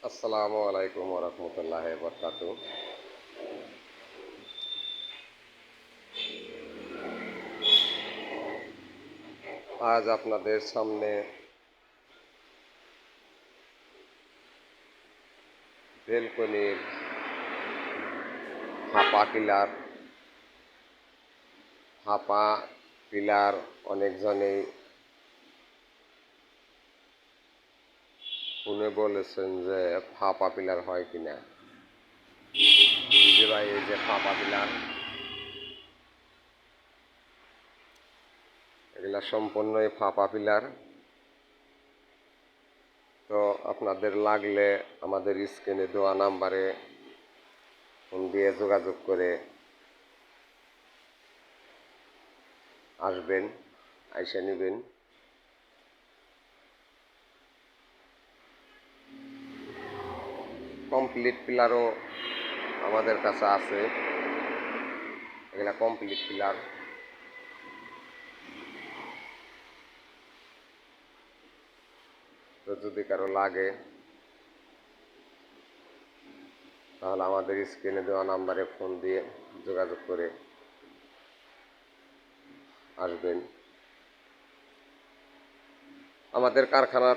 আসসালামু আলাইকুম ওরহমতুল্লাহি বরকাতু। আজ আপনাদের সামনে বেলকনির ফাঁপা পিলার অনেকজনেই শুনে বলেছেন যে ফাঁপা পিলার হয় কিনা। যে ভাই এই যে ফাঁপা পিলার, এগুলা সম্পূর্ণই ফাঁপা পিলার। তো আপনাদের লাগলে আমাদের স্ক্রিনে দেওয়া নাম্বারে ফোন দিয়ে যোগাযোগ করে আসবেন, আইসা নেবেন। কমপ্লিট পিলারও আমাদের কাছে আছে, এগুলা কমপ্লিট পিলার। তো যদি কারো লাগে তাহলে আমাদের স্ক্রিনে দেওয়া নাম্বারে ফোন দিয়ে যোগাযোগ করে আসবেন। আমাদের কারখানা